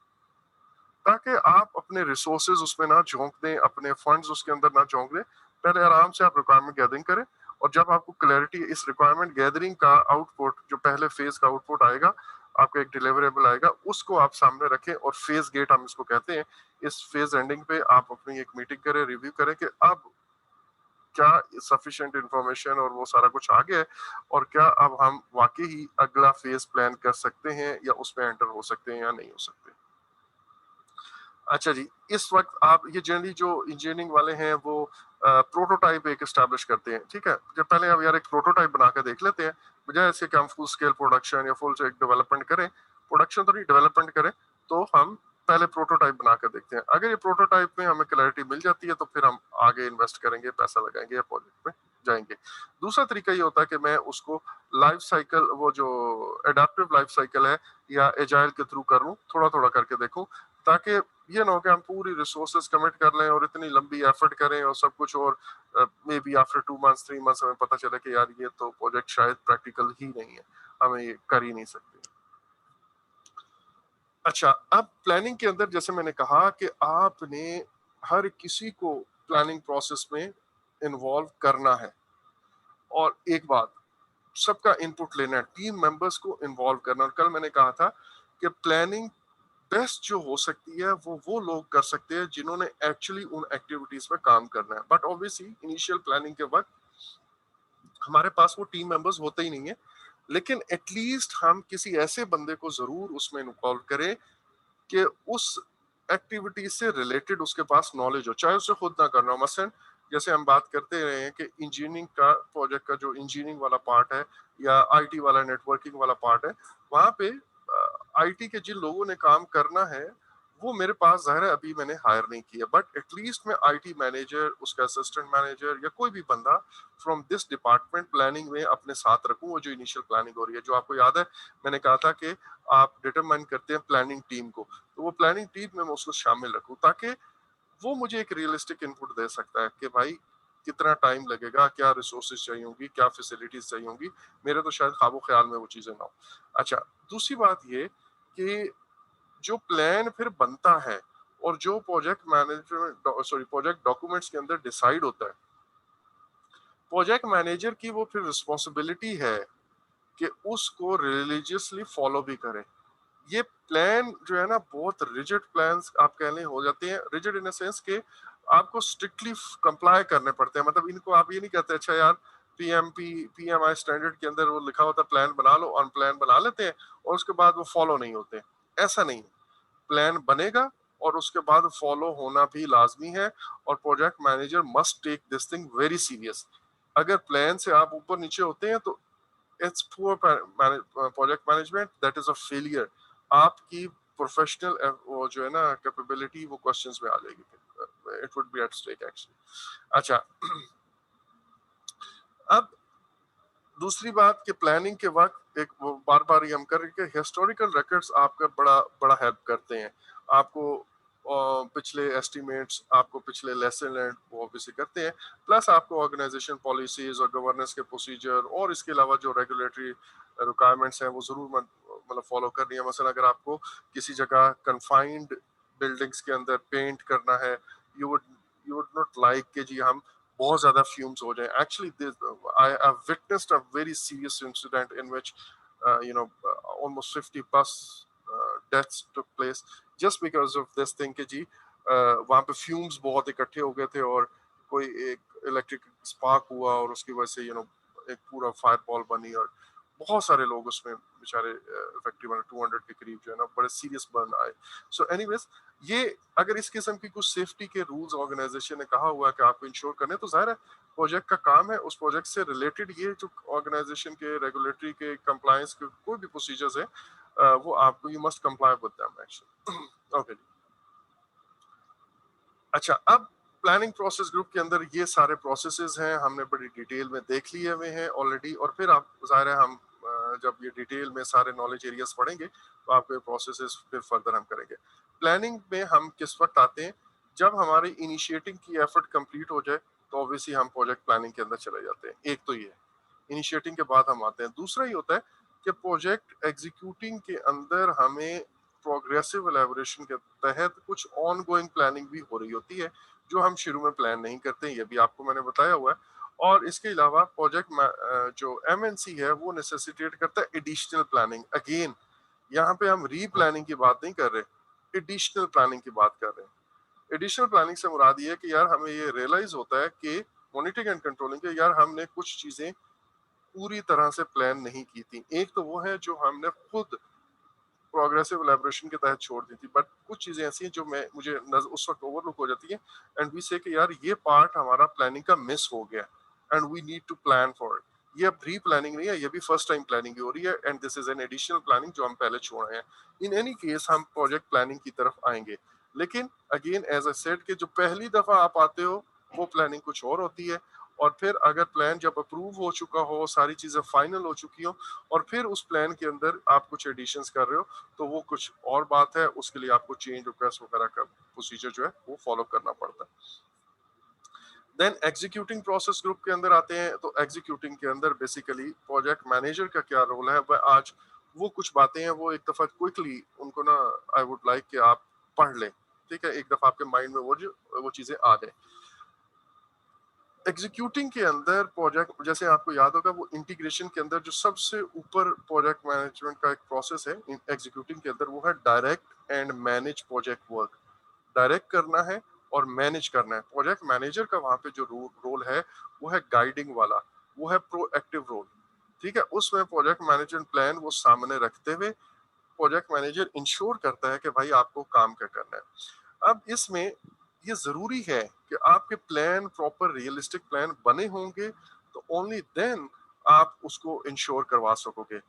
ताकि आप अपने रिसोर्सेज उसमें ना झोंक दें, अपने फंड्स उसके अंदर ना झोंक दें। पहले आराम से आप रिक्वायरमेंट गैदरिंग करें, और जब आपको क्लैरिटी, इस रिक्वायरमेंट गैदरिंग का आउटपुट, जो पहले फेज का आउटपुट आएगा, आपका एक डिलीवरेबल आएगा, उसको आप सामने रखें, और फेज गेट हम इसको कहते हैं। इस फेज एंडिंग पे आप अपनी एक मीटिंग करें, रिव्यू करें कि अब क्या सफिशिएंट इंफॉर्मेशन और वो सारा कुछ आ गया है, और क्या अब हम वाकई ही अगला फेज प्लान कर सकते हैं, या उसमें एंटर हो सकते हैं या नहीं हो सकते। अच्छा जी, इस वक्त आप ये जनरली जो इंजीनियरिंग वाले हैं वो प्रोटोटाइप एक एस्टैब्लिश करते हैं। ठीक है, जब पहले हम यार एक प्रोटोटाइप बना के देख लेते हैं, बजाय ऐसे कि हम फुल स्केल प्रोडक्शन या फुल से डेवलपमेंट करें, प्रोडक्शन तो नहीं डेवलपमेंट करें, तो हम पहले प्रोटोटाइप बना कर देखते हैं। अगर ये प्रोटोटाइप में हमें क्लैरिटी मिल जाती है तो फिर हम आगे इन्वेस्ट करेंगे, पैसा लगाएंगे या प्रोजेक्ट में जाएंगे। दूसरा तरीका ये होता है कि मैं उसको लाइफ साइकिल, वो जो एडाप्टिव लाइफ साइकिल है, या एजाइल के थ्रू कर लूँ, थोड़ा थोड़ा करके देखूं, ताकि ये ना हो कि हम पूरी रिसोर्सेज कमिट कर लें और इतनी लंबी एफर्ट करें और सब कुछ, और may be after 2 months 3 months हमें पता चले कि यार ये तो प्रोजेक्ट शायद प्रैक्टिकल ही नहीं है, हमें ये कर ही नहीं सकते। अच्छा, अब प्लानिंग के अंदर जैसे मैंने कहा कि आपने हर किसी को प्लानिंग प्रोसेस में इन्वॉल्व करना है, और एक बात, सबका इनपुट लेना है, टीम मेंबर्स को इन्वॉल्व करना। और कल मैंने कहा था कि प्लानिंग बेस्ट जो हो सकती है वो लोग कर सकते हैं जिन्होंने एक्चुअली उन एक्टिविटीज में काम करना है। बट ऑब्वियसली इनिशियल प्लानिंग के वक्त हमारे पास वो टीम मेंबर्स होते ही नहीं है, लेकिन एटलीस्ट हम किसी ऐसे बंदे को जरूर उसमें इन्वॉल्व करें कि उस एक्टिविटी से रिलेटेड उसके पास नॉलेज हो, चाहे उसे खुद ना करना हो। मसलन जैसे हम बात करते रहे हैं कि इंजीनियरिंग का प्रोजेक्ट का जो इंजीनियरिंग वाला पार्ट है, या आईटी वाला नेटवर्किंग वाला पार्ट है, वहां पे आईटी के जिन लोगों ने काम करना है वो मेरे पास ज़ाहिर है अभी मैंने हायर नहीं किया, बट एटलीस्ट मैं आईटी मैनेजर, उसका असिस्टेंट मैनेजर या कोई भी बंदा फ्रॉम दिस डिपार्टमेंट प्लानिंग में अपने साथ रखूं। वो जो इनिशियल प्लानिंग हो रही है, जो आपको याद है मैंने कहा था कि आप डिटरमाइन करते हैं प्लानिंग टीम को, तो वो प्लानिंग टीम में मैं उसको शामिल रखूं ताकि वो मुझे एक रियलिस्टिक इनपुट दे सकता है कि भाई कितना टाइम लगेगा, क्या रिसोर्सेज चाहिए होंगी, क्या फैसिलिटीज चाहिए होंगी। मेरे तो शायद ख्वाबो ख्याल में वो चीजें ना हो। अच्छा, दूसरी बात ये कि जो प्लान फिर बनता है और जो project management sorry project documents के अंदर डिसाइड होता है, प्रोजेक्ट मैनेजर की वो फिर रिस्पॉन्सिबिलिटी है कि उसको रिलीजियसली फॉलो भी करे। ये प्लान जो है ना, बहुत रिजिड प्लान्स आप कह लें हो जाते हैं। रिजिड इन द सेंस के आपको स्ट्रिक्टली कंप्लाई करने पड़ते हैं। मतलब इनको आप ये नहीं कहते अच्छा यार पीएमपी पीएमआई स्टैंडर्ड के अंदर वो लिखा होता प्लान बना लो, और प्लान बना लेते हैं और उसके बाद वो फॉलो नहीं होते। ऐसा नहीं है। प्लान बनेगा और उसके बाद फॉलो होना भी लाजमी है, और project manager must take this thing very serious. अगर प्लान से आप ऊपर नीचे होते हैं तो it's poor project management, that is a failure. आपकी प्रोफेशनल वो जो है ना कैपेबिलिटी वो क्वेश्चंस में आ जाएगी, it would be at stake actually. अच्छा, अब दूसरी बात कि प्लानिंग के वक्त एक वो बार बार ये हम कर रहे हैं कि हिस्टोरिकल रिकॉर्ड्स आपका बड़ा बड़ा हेल्प करते हैं आपको। पिछले एस्टिमेट्स, आपको पिछले लेसन लर्न वो ऑब्वियसली करते हैं, प्लस आपको ऑर्गेनाइजेशन पॉलिसीज और गवर्नेंस के प्रोसीजर और इसके अलावा जो रेगुलेटरी रिक्वायरमेंट्स हैं वो जरूर मतलब फॉलो करनी है। मसलन अगर आपको किसी जगह कंफाइंड बिल्डिंग्स के अंदर पेंट करना है, you would you would not like कि जी हम बहुत ज्यादा फ्यूम्स हो जाए। Actually I have witnessed a very serious incident in which almost 50 plus deaths took place just because of this thing कि जी वहां पे फ्यूम्स बहुत इकट्ठे हो गए थे और कोई एक इलेक्ट्रिक स्पार्क हुआ और उसकी वजह से एक पूरा फायर बॉल बनी और बहुत सारे लोग उसमें बेचारे इफेक्टिव बने। 200 के करीब जो है ना बड़े सीरियस बर्न आए। सो एनीवेज, ये अगर इस किस्म की कुछ सेफ्टी के रूल्स ऑर्गेनाइजेशन ने कहा हुआ है कि आपको इंश्योर करने, तो जाहिर है प्रोजेक्ट का काम है उस प्रोजेक्ट से रिलेटेड ये जो ऑर्गेनाइजेशन के रेगुलेटरी के कंप्लायंस के कोई भी प्रोसीजर्स है वो आपको you must comply with them actually. Okay. अच्छा, अब प्लानिंग प्रोसेस ग्रुप के अंदर ये सारे प्रोसेसेस हैं, हमने बड़ी डिटेल में देख लिए हुए हैं ऑलरेडी, और फिर आप जाहिर है हम जब ये डिटेल में सारे नॉलेज एरियाज पढ़ेंगे तो आपको ये प्रोसेसेस फिर फर्दर हम करेंगे। प्लानिंग में हम किस वक्त आते हैं, जब हमारी इनिशिएटिंग की एफर्ट कंप्लीट हो जाए तो ऑब्वियसली हम प्रोजेक्ट प्लानिंग के अंदर चले जाते हैं। एक तो ये इनिशिएटिंग के बाद हम आते हैं। दूसरा ये होता है कि प्रोजेक्ट एग्जीक्यूटिंग के अंदर हमें प्रोग्रेसिव एलेबोरेशन के तहत कुछ ऑन गोइंग प्लानिंग भी हो रही होती है जो हम शुरू में प्लान नहीं करते, ये भी आपको मैंने बताया हुआ है। और इसके अलावा प्रोजेक्ट जो एमएनसी है वो नेसेसिटेट करता है एडिशनल प्लानिंग। अगेन यहाँ पे हम री प्लानिंग की बात नहीं कर रहे, एडिशनल प्लानिंग की बात कर रहे हैं। एडिशनल प्लानिंग से मुराद ये है कि यार हमें ये रियलाइज होता है कि मॉनिटरिंग एंड कंट्रोलिंग के यार हमने कुछ चीजें पूरी तरह से प्लान नहीं की थी। एक तो वो है जो हमने खुद प्रोग्रेसिव एलैबोरेशन के तहत छोड़ दी थी, बट कुछ चीजें ऐसी हैं जो मैं मुझे उस वक्त ओवरलुक हो जाती है, एंड वी से कि यार ये पार्ट हमारा प्लानिंग का मिस हो गया and we need to plan for it. ये अब प्री प्लानिंग नहीं है, ये भी फर्स्ट टाइम प्लानिंग हो रही है, and this is an additional planning जो हम पहले छोड़ रहे हैं। इन एनी केस हम प्रोजेक्ट प्लानिंग की तरफ आएंगे, लेकिन अगेन एज अ सेड कि जो पहली दफा आप आते हो वो प्लानिंग कुछ और होती है, और फिर अगर प्लान जब अप्रूव हो चुका हो, सारी चीजें फाइनल हो चुकी हो, और फिर उस प्लान के अंदर आप कुछ एडिशंस कर रहे हो, तो वो कुछ और बात है। उसके लिए आपको चेंज रिक्वेस्ट वगैरह का प्रोसीजर जो है वो फॉलो करना पड़ता है। देन एग्जीक्यूटिंग प्रोसेस ग्रुप के अंदर आते हैं, तो एग्जीक्यूटिंग के अंदर बेसिकली प्रोजेक्ट मैनेजर का क्या रोल है, वह आज वो कुछ बातें हैं वो एक दफा क्विकली उनको ना आई वुड लाइक कि आप पढ़ लें। ठीक है, एक दफा आपके माइंड में वो चीजें आ जाए। एग्जीक्यूटिंग के अंदर प्रोजेक्ट, जैसे आपको याद होगा, वो इंटीग्रेशन के अंदर जो सबसे ऊपर प्रोजेक्ट मैनेजमेंट का एक प्रोसेस है एग्जीक्यूटिंग के अंदर, वो है direct and manage project work. Direct करना है और मैनेज करना है। प्रोजेक्ट मैनेजर का वहां पे जो रोल है वो है गाइडिंग वाला, वो है प्रोएक्टिव रोल। ठीक है, उसमें प्रोजेक्ट मैनेजमेंट प्लान वो सामने रखते हुए प्रोजेक्ट मैनेजर इंश्योर करता है कि भाई आपको काम क्या करना है। अब इसमें ये जरूरी है कि आपके प्लान प्रॉपर रियलिस्टिक प्लान बने होंगे, तो ओनली देन आप उसको इंश्योर करवा सकोगे।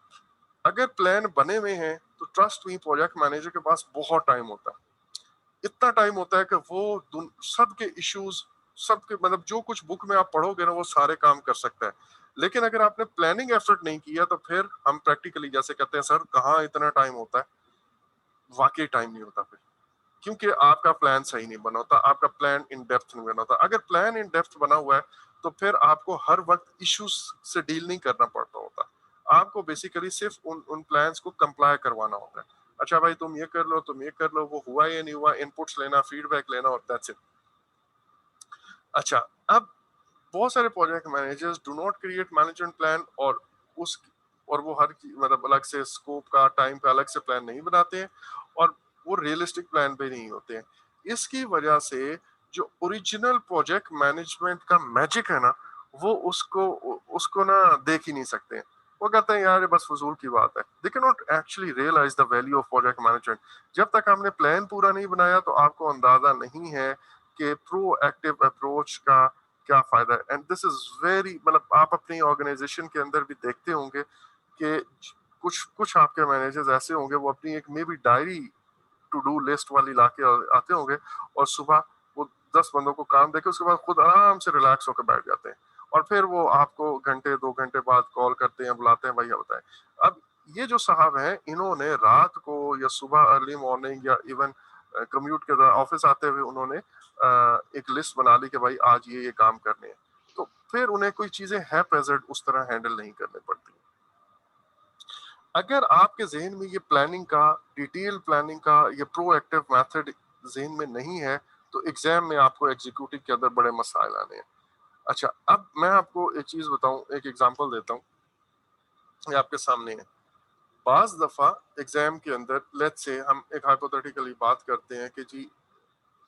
अगर प्लान बने हुए हैं तो ट्रस्ट मी प्रोजेक्ट मैनेजर के पास बहुत टाइम होता है। इतना टाइम होता है कि वो सबके इश्यूज, सबके मतलब जो कुछ बुक में आप पढ़ोगे ना वो सारे काम कर सकता है। लेकिन अगर आपने प्लानिंग एफर्ट नहीं किया तो फिर हम प्रैक्टिकली जैसे कहते हैं सर कहाँ इतना टाइम होता है, वाकई टाइम नहीं होता फिर, क्योंकि आपका प्लान सही नहीं बना होता, आपका प्लान इन डेप्थ नहीं बना होता। अगर प्लान इन डेप्थ बना हुआ है तो फिर आपको हर वक्त इश्यूज से डील नहीं करना पड़ता होता, आपको बेसिकली सिर्फ उन उन प्लान्स को कंप्लाई करवाना होता है। अच्छा भाई तुम ये कर लो, तुम ये कर लो, वो हुआ या नहीं हुआ, इनपुट्स लेना, फीडबैक लेना, और दैट्स इट। अच्छा, अब बहुत सारे project managers do not create management plan, उस और वो मतलब अलग से स्कोप का, टाइम का अलग से प्लान नहीं बनाते हैं, और वो रियलिस्टिक प्लान पे नहीं होते हैं। इसकी वजह से जो ओरिजिनल प्रोजेक्ट मैनेजमेंट का मैजिक है ना, वो उसको ना देख ही नहीं सकते हैं। वो कहते हैं यार ये बस फजूल की बात है। They can not actually realise the value of project management. जब तक आपने प्लान पूरा नहीं बनाया तो आपको अंदाजा नहीं है कि प्रोएक्टिव अप्रोच का क्या फायदा है। एंड दिस इज वेरी, मतलब आप अपनी ऑर्गेनाइजेशन के अंदर भी देखते होंगे कि कुछ कुछ आपके मैनेजर्स ऐसे होंगे, वो अपनी एक maybe diary, to do list वाली लाके आते होंगे, और सुबह वो 10 बंदों को काम देके उसके बाद खुद आराम से रिलैक्स होकर बैठ जाते हैं, और फिर वो आपको घंटे 2 घंटे बाद कॉल करते हैं, बुलाते हैं, भैया बताएं। अब ये जो साहब हैं इन्होंने रात को या सुबह अर्ली मॉर्निंग या इवन कम्यूट के दौरान ऑफिस आते हुए उन्होंने एक लिस्ट बना ली कि भाई आज ये काम करने हैं। तो फिर उन्हें कोई चीजें है प्रेजेंट उस तरह हैंडल नहीं करनी पड़ती। अगर आपके जहन में ये प्लानिंग का, डिटेल प्लानिंग का, ये प्रोएक्टिव मेथड जहन में नहीं है, तो एग्जाम में आपको एग्जीक्यूटिव के अंदर बड़े मसाइल आने हैं। अच्छा, अब मैं आपको एक चीज बताऊं, एक एग्जांपल देता हूं, ये आपके सामने है। बाज दफा एग्जाम के अंदर लेट्स से हम एक हाइपोथेटिकली बात करते हैं कि जी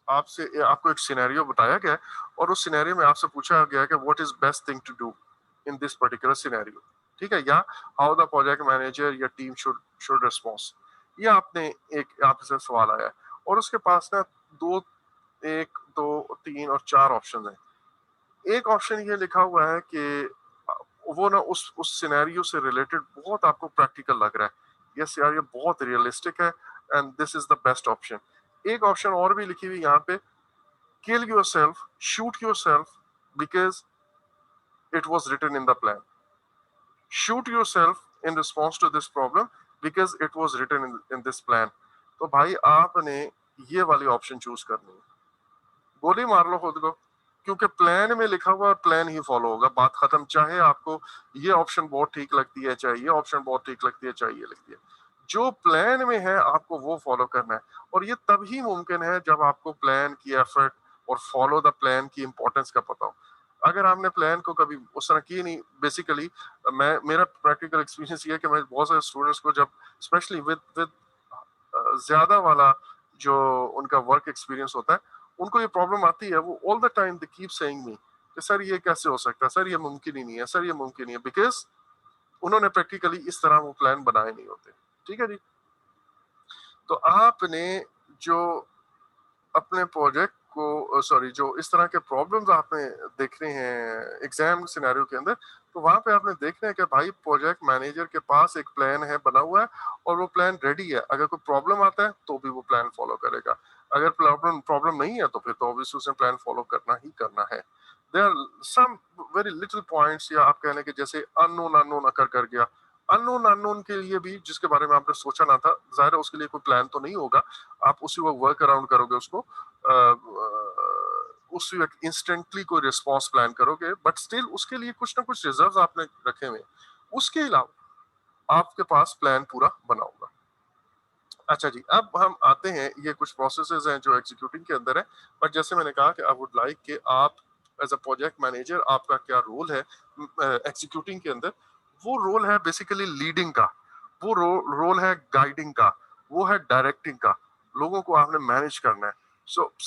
आपको एक सिनेरियो बताया गया है, और उस सिनेरियो में आपसे पूछा गया है कि what is best thing to do in this particular scenario, ठीक है, या हाउ द प्रोजेक्ट मैनेजर या टीम शुड शुड रिस्पॉन्स। ये आपने एक आपसे सवाल आया है, और उसके पास ना दो, एक दो तीन और चार ऑप्शन है। एक ऑप्शन ये लिखा हुआ है कि वो ना उस सिनेरियो से रिलेटेड बहुत आपको प्रैक्टिकल लग रहा है, यस यार ये बहुत रियलिस्टिक है, and this is the best option. एक ऑप्शन और भी लिखी हुई यहाँ पे, kill yourself, shoot yourself because it was written in the plan. Shoot yourself in response to this problem because it was written in this plan. तो भाई आपने ये वाली ऑप्शन चूज करनी है, गोली मार लो खुद को, क्योंकि प्लान में लिखा हुआ प्लान ही फॉलो होगा, बात खत्म। चाहे आपको ये ऑप्शन बहुत ठीक लगती है, चाहे ये ऑप्शन बहुत ठीक लगती है, चाहे ये लगती है, जो प्लान में है आपको वो फॉलो करना है। और ये तभी मुमकिन है जब आपको प्लान की एफर्ट और फॉलो द प्लान की इंपॉर्टेंस का पता हो। अगर आपने प्लान को कभी उस तरह की नहीं, बेसिकली मैं मेरा प्रैक्टिकल एक्सपीरियंस ये है कि मैं बहुत सारे स्टूडेंट्स को जब स्पेशली विद विद ज्यादा वाला जो उनका वर्क एक्सपीरियंस होता है, उनको ये प्रॉब्लम आती है, वो all the time they keep saying me कि सर ये कैसे हो सकता है, सर ये मुमकिन ही नहीं है, सर ये मुमकिन नहीं है, बिकॉज उन्होंने प्रैक्टिकली इस तरह वो प्लान बनाए नहीं होते। ठीक है जी। तो आपने जो अपने प्रोजेक्ट को, सॉरी, जो इस तरह के प्रॉब्लम्स आपने देखने हैं एग्जाम सिनेरियो के अंदर, तो वहां पे आपने देखना है कि भाई प्रोजेक्ट मैनेजर के पास एक प्लान है बना हुआ है, और वो प्लान रेडी है। अगर कोई प्रॉब्लम आता है तो भी वो प्लान फॉलो करेगा, अगर प्रॉब्लम प्रॉब्लम नहीं है तो फिर तो ऑब्वियसली उसने प्लान फॉलो करना ही करना है। There are some very little points, या आप कहने के जैसे अननोन अननोन अकर कर गया। अननोन अननोन के लिए भी, जिसके बारे में आपने सोचा ना था, जाहिर है उसके लिए कोई प्लान तो नहीं होगा, आप उसी वक्त वर्क अराउंड करोगे उसको, उस वक्त इंस्टेंटली कोई रिस्पॉन्स प्लान करोगे, बट स्टिल उसके लिए कुछ ना कुछ रिजर्व आपने रखे हुए। उसके अलावा आपके पास प्लान पूरा बना होगा। अच्छा जी, अब हम आते हैं, ये कुछ प्रोसेसेस हैं जो एग्जीक्यूटिंग के अंदर है, बट जैसे मैंने कहा कि आई वुड लाइक कि आप एज अ प्रोजेक्ट मैनेजर आपका क्या रोल है एग्जीक्यूटिंग के अंदर। वो रोल है बेसिकली लीडिंग का, वो रोल है गाइडिंग का, वो है डायरेक्टिंग का, लोगों को आपने मैनेज करना है।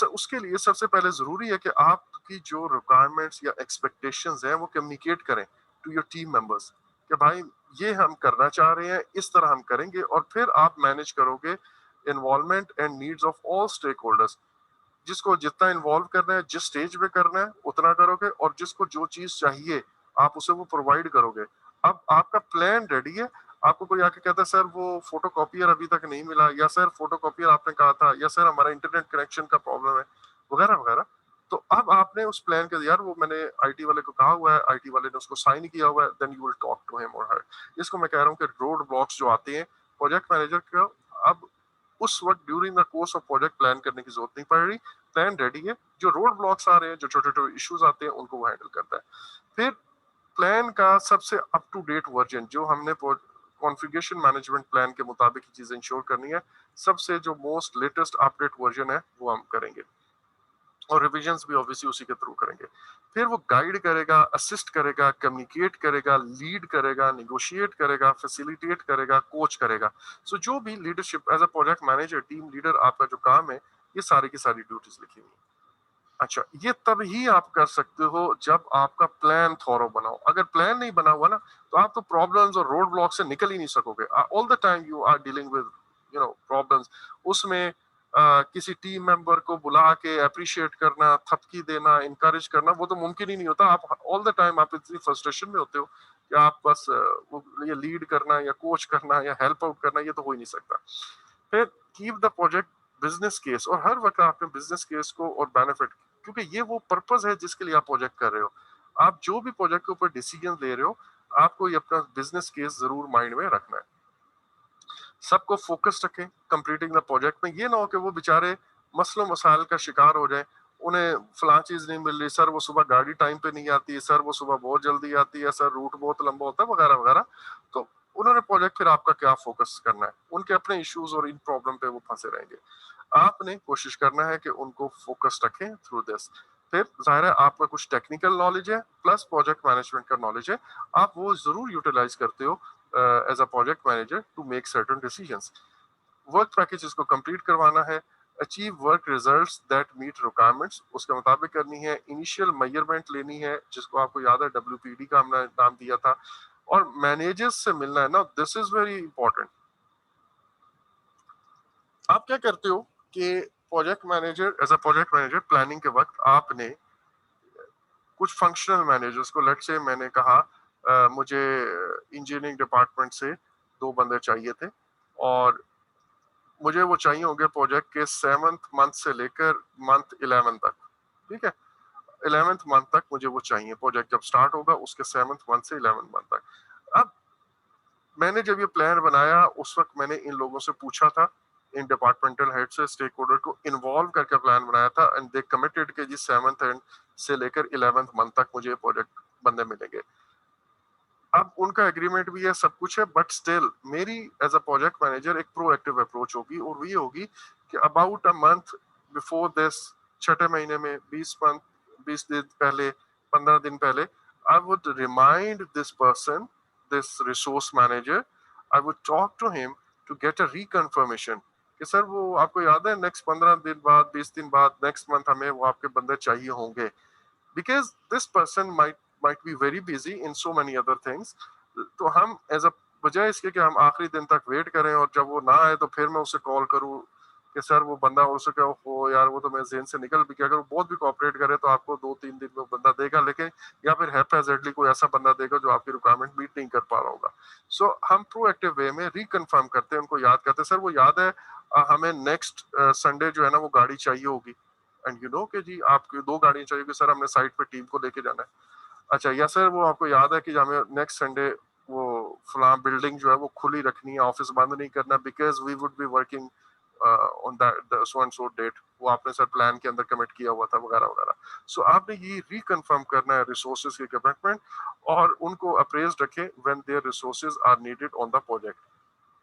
उसके लिए सबसे पहले जरूरी है कि आपकी जो रिक्वायरमेंट्स या एक्सपेक्टेशंस हैं वो कम्युनिकेट करें टू योर टीम मेंबर्स, कि भाई ये हम करना चाह रहे हैं, इस तरह हम करेंगे, और फिर आप मैनेज करोगे involvement and needs of all stakeholders. जिसको जितना इन्वॉल्व करना है, जिस स्टेज पे करना है उतना करोगे, और जिसको जो चीज चाहिए आप उसे वो प्रोवाइड करोगे। अब आपका प्लान रेडी है, आपको कोई आके कहता है सर वो फोटोकॉपियर अभी तक नहीं मिला, या सर फोटोकॉपियर आपने कहा था, या सर हमारा इंटरनेट कनेक्शन का प्रॉब्लम है, वगैरह वगैरह। तो अब आपने उस प्लान के, यार वो मैंने आईटी वाले को कहा हुआ है, आईटी वाले ने उसको साइन किया हुआ है, then you will talk to him और हर। इसको मैं कह रहा हूँ कि रोड ब्लॉक्स जो आते हैं प्रोजेक्ट मैनेजर का, अब उस वक्त during the course of project plan करने की जरूरत नहीं पड़ रही, प्लान रेडी है। जो रोड ब्लॉक्स आ रहे हैं, जो छोटे छोटे इश्यूज आते हैं, उनको वो हैंडल करता है। फिर प्लान का सबसे अप टू डेट वर्जन जो हमने कॉन्फ़िगरेशन मैनेजमेंट प्लान के मुताबिक ही चीजें इंश्योर करनी है, सबसे जो मोस्ट लेटेस्ट अपडेट वर्जन है वो हम करेंगे, और रिविजन्स भी ऑब्वियसली उसी के थ्रू करेंगे। फिर वो गाइड करेगा, असिस्ट करेगा, कम्युनिकेट करेगा, लीड करेगा, निगोशिएट करेगा, फैसिलिटेट करेगा, कोच करेगा। सो जो भी leadership as a project manager, team leader, आपका जो काम है, ये सारी की सारी ड्यूटीज लिखी हुई है। अच्छा, ये तब ही आप कर सकते हो जब आपका प्लान थॉरो बनाओ। अगर प्लान नहीं बना हुआ ना, तो आप तो प्रॉब्लम्स और रोड ब्लॉक से निकल ही नहीं सकोगे। All the time you are dealing with problems. उसमें किसी टीम मेंबर को बुला के अप्रिशिएट करना, थपकी देना, इनकरेज करना, वो तो मुमकिन ही नहीं होता। आप ऑल द टाइम आप इतनी फ्रस्ट्रेशन में होते हो कि आप बस वो ये लीड करना या कोच करना या हेल्प आउट करना, ये तो हो ही नहीं सकता। फिर keep the project business case, और हर वक्त आपने बिजनेस केस को और बेनिफिट, क्योंकि ये वो पर्पस है जिसके लिए आप प्रोजेक्ट कर रहे हो। आप जो भी प्रोजेक्ट के ऊपर डिसीजन ले रहे हो, आपको ये अपना बिजनेस केस जरूर माइंड में रखना है। सबको फोकस रखें कंप्लीटिंग द प्रोजेक्ट में। ये ना हो कि वो बेचारे मसलों मसाइल का शिकार हो जाए, उन्हें फलां चीज नहीं मिल रही, सर वो सुबह गाड़ी टाइम पे नहीं आती, सर वो सुबह बहुत जल्दी आती है, सर रूट बहुत लंबा होता है, वगैरह वगैरह। तो उन्होंने प्रोजेक्ट फिर आपका क्या फोकस करना है, उनके अपने इश्यूज और इन प्रॉब्लम पे वो फंसे रहेंगे। आपने कोशिश करना है कि उनको फोकस रखें थ्रू दिस। फिर जाहिर है आपका कुछ टेक्निकल नॉलेज है प्लस प्रोजेक्ट मैनेजमेंट का नॉलेज है, आप वो जरूर यूटिलाइज करते हो as a project manager to make certain decisions. Work package को कंप्लीट करवाना है, achieve work results that meet requirements, उसके मुताबिक करनी है। इनिशियल मेजरमेंट लेनी है, जिसको आपको याद है डब्ल्यूपीडी का हमने नाम दिया था, और मैनेजर्स से मिलना है ना, दिस इज वेरी इंपॉर्टेंट। आप क्या करते हो कि project manager, as a project manager planning के वक्त आपने कुछ फंक्शनल मैनेजर्स को, लेट्स से मैंने कहा मुझे इंजीनियरिंग डिपार्टमेंट से दो बंदे चाहिए थे, और मुझे वो चाहिए होंगे प्रोजेक्ट के 7th मंथ से लेकर मंथ 11 तक। ठीक है, 11th मंथ तक मुझे वो चाहिए, प्रोजेक्ट जब स्टार्ट होगा उसके 7th मंथ से 11th मंथ तक। अब मैंने जब ये प्लान बनाया, उस वक्त मैंने इन लोगों से पूछा था, इन डिपार्टमेंटल हेड से, स्टेक होल्डर को इन्वॉल्व करके प्लान बनाया था, एंड दे कमिटेड कि जी 7th एंड से लेकर 11th मंथ तक मुझे प्रोजेक्ट बंदे मिलेंगे। अब उनका एग्रीमेंट भी है, सब कुछ है, बट स्टिल मेरी एज अ प्रोजेक्ट मैनेजर एक प्रोएक्टिव अप्रोच होगी, और वो ये होगी कि about a month before this, छठे महीने में 20 दिन पहले, 15 दिन पहले, I would remind this person, this resource manager, I would talk to him to get a reconfirmation कि सर वो आपको याद है नेक्स्ट 15 दिन बाद, 20 दिन बाद, नेक्स्ट मंथ हमें वो आपके बंदे चाहिए होंगे, because this person might be very busy in so many other things। तो हम एज अ, बजाय इसके कि हम आखिरी दिन तक वेट करें और जब वो ना आए तो फिर मैं उसे कॉल करूं कि सर वो बंदा, और उसे क्या हो यार वो तो मेरे जेहन से निकल भी गया, अगर वो बहुत भी कोऑपरेट करे तो आपको 2-3 दिन में बंदा देगा, लेकिन या फिर हैप्पीजेंटली कोई ऐसा बंदा देगा जो आपकी रिक्वायरमेंट मीट नहीं कर पा रहा होगा। सो हम प्रोएक्टिव वे में रिकन्फर्म करते हैं, उनको याद करते हैं, सर वो याद है हमें नेक्स्ट संडे जो है ना वो गाड़ी चाहिए होगी, एंड यू नो कि जी आपकी दो गाड़ियां चाहिए कि सर हमने साइट पे टीम को लेके जाना है। अच्छा, या सर वो आपको याद है कि हमें नेक्स्ट संडे वो फलां बिल्डिंग जो है वो खुली रखनी है, ऑफिस बंद नहीं करना, because we would be working on that so and so date, वो आपने सर प्लान के अंदर कमिट किया हुआ था, वगैरह वगैरह। सो आपने ये रिकन्फर्म करना है रिसोर्सेज के कमिटमेंट, और उनको अप्रेज रखें when their resources are needed on the project.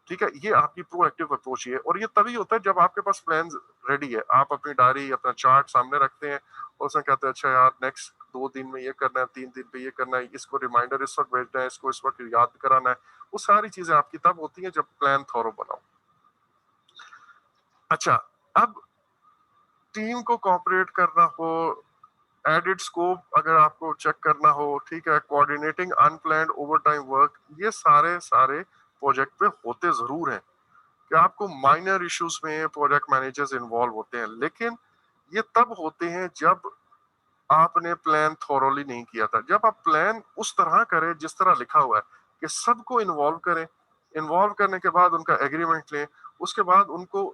ठीक है, ये आपकी प्रोएक्टिव अप्रोच है, और ये तभी होता है जब आपके पास प्लान रेडी है, आप अपनी डायरी, अपना चार्ट सामने रखते हैं, और उसमें कहते हैं अच्छा यार नेक्स्ट 2 दिन में ये करना है, 3 दिन पे ये करना है, इसको रिमाइंडर इस वक्त भेजना है, इसको इस वक्त याद कराना है। वो सारी चीजें आपकी तब होती हैं जब प्लान थॉरो बनाओ। अच्छा, अब टीम को कोऑपरेट करना हो, एडिड स्कोप अगर आपको चेक करना हो, ठीक है, coordinating unplanned over time work, ये सारे सारे प्रोजेक्ट पे होते जरूर हैं कि आपको माइनर इश्यूज में प्रोजेक्ट मैनेजर्स इन्वॉल्व होते हैं, लेकिन ये तब होते हैं जब आपने प्लान थॉरोली नहीं किया था। जब आप प्लान उस तरह करें जिस तरह लिखा हुआ है कि सबको इन्वॉल्व करें, इन्वॉल्व करने के बाद उनका एग्रीमेंट लें, उसके बाद उनको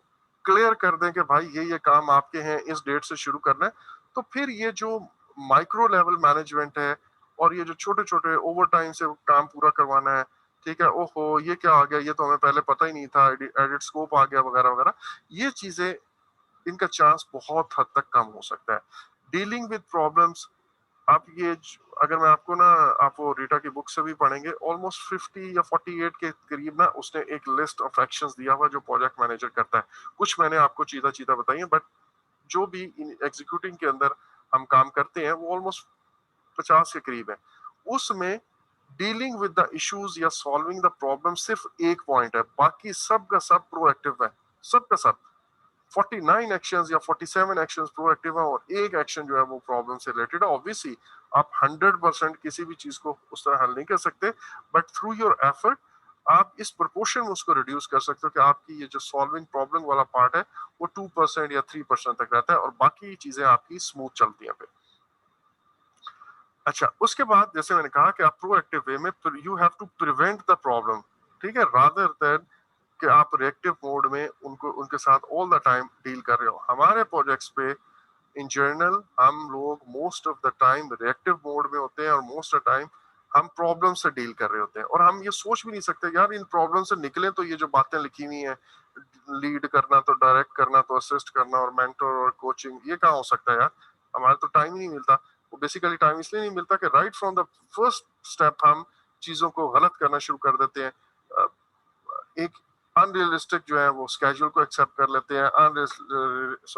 क्लियर कर दें कि भाई ये काम आपके हैं, इस डेट से शुरू करना है। तो फिर ये जो माइक्रो लेवल मैनेजमेंट है और ये जो छोटे-छोटे ओवरटाइम से काम पूरा करवाना है, ठीक है, ओहो! ये क्या आ गया, ये तो हमें पहले पता ही नहीं था, एडिट स्कोप आ गया वगैरह-वगैरह, ये चीज़ें इनका चांस बहुत हद तक कम हो सकता है। डीलिंग विद प्रॉब्लम्स, आप अगर मैं आपको ना, आप वो रीटा की बुक से भी पढ़ेंगे, ऑलमोस्ट 50 या 48 के करीब ना उसने एक लिस्ट ऑफ एक्शंस दिया हुआ जो प्रोजेक्ट मैनेजर करता है। कुछ मैंने आपको चीता-चीता बताई है, बट जो भी इन एग्जीक्यूटिंग के अंदर हम काम करते हैं वो ऑलमोस्ट 50 के करीब है। उसमें डीलिंग विद द इश्यूज या सॉल्विंग द प्रॉब्लम सिर्फ एक पॉइंट है, बाकी सब का सब प्रोएक्टिव है, सब का सब। 49 एक्शंस या 47 एक्शंस प्रोएक्टिव है और एक एक्शन जो है वो प्रॉब्लम से रिलेटेड है। ऑब्वियसली आप 100% किसी भी चीज को उस तरह हल नहीं कर सकते, बट थ्रू योर एफर्ट आप इस प्रोपोर्शन में उसको रिड्यूस कर सकते हो कि आपकी ये जो सॉल्विंग प्रॉब्लम वाला पार्ट है वो 2% या 3% तक रहता है और बाकी चीजें आपकी स्मूथ चलती हैं फिर। अच्छा, उसके बाद जैसे मैंने कहा कि आप प्रोएक्टिव वे में you have to prevent the problem, ठीक है, रादर देन कि आप रिएक्टिव मोड में उनको उनके साथ ऑल द टाइम डील कर रहे हो। हमारे प्रोजेक्ट्स पे इन जनरल हम लोग most of the time reactive mode में होते हैं और मोस्ट ऑफ द टाइम हम प्रॉब्लम से डील कर रहे होते हैं और हम ये सोच भी नहीं सकते यार इन प्रॉब्लम से निकले तो ये जो बातें लिखी हुई हैं, लीड करना तो डायरेक्ट करना तो असिस्ट करना और मेंटर और कोचिंग, ये कहाँ हो सकता है यार, हमारा तो टाइम ही नहीं मिलता। वो बेसिकली टाइम इसलिए नहीं मिलता कि right from the first step हम चीजों को गलत करना शुरू कर देते हैं। एक अनरियलिस्टिक जो है वो स्केड्यूल को एक्सेप्ट कर लेते हैं,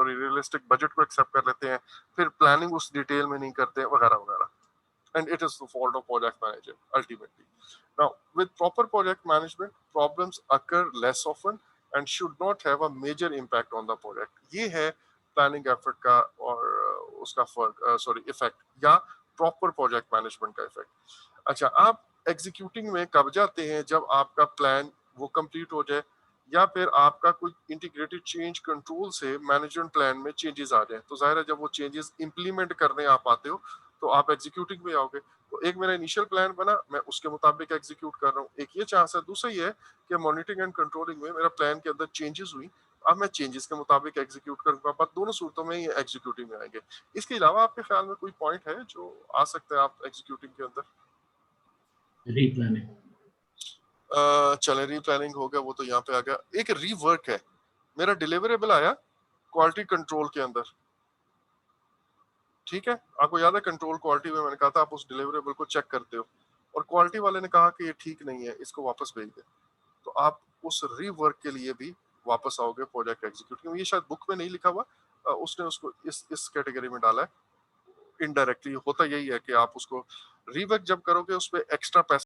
रियलिस्टिक बजट को एक्सेप्ट कर लेते हैं, फिर प्लानिंग उस डिटेल में नहीं करते वगैरह वगैरह। And it is the fault of project manager ultimately. Now, with proper project management, problems occur less often and should not have a major impact on the project. ये है प्लानिंग एफर्ट का और उसका इफेक्ट या proper project management का effect. अच्छा, आप executing में कब जाते हैं जब आपका प्लान वो कंप्लीट हो जाए या फिर आपका कोई इंटीग्रेटेड चेंज कंट्रोल से मैनेजमेंट प्लान में चेंजेस आ जाए। तो जाहिर है जब वो चेंजेस इंप्लीमेंट करने आप आते हो तो आप एग्जीक्यूटिंग में आओगे। तो एक मेरा इनिशियल प्लान बना, मैं उसके मुताबिक एग्जीक्यूट कर रहा हूँ, एक ये चांस है। दूसरा ये है कि मॉनिटरिंग एंड कंट्रोलिंग में मेरा प्लान के अंदर चेंजेस हुई, अब मैं चेंजेस के मुताबिक एग्जीक्यूट करूंगा, बट दोनों सूरतों में ये एग्जीक्यूटिव में आएंगे। इसके अलावा आपके ख्याल में कोई पॉइंट है जो आ सकता है आप एग्जीक्यूटिंग के अंदर? रीप्लानिंग। चले, रीप्लानिंग हो गया, वो तो यहाँ पे आ गया। एक रीवर्क है, मेरा डिलीवरेबल आया क्वालिटी कंट्रोल के अंदर, ठीक है, आपको याद है कंट्रोल क्वालिटी में मैंने कहा था आप उस डिलीवरेबल को चेक करते हो और क्वालिटी वाले ने कहा कि ये ठीक नहीं है, इसको वापस भेज दे। तो आप उस रीवर्क के लिए भी वापस आओगे प्रोजेक्ट एग्जीक्यूटिव में। ये शायद बुक में नहीं लिखा हुआ, उसने उसको इस कैटेगरी में डाला है। इनडायरेक्टली होता यही है कि आप उसको रीवर्क जब करोगे उस पर एक्स्ट्रा पैसा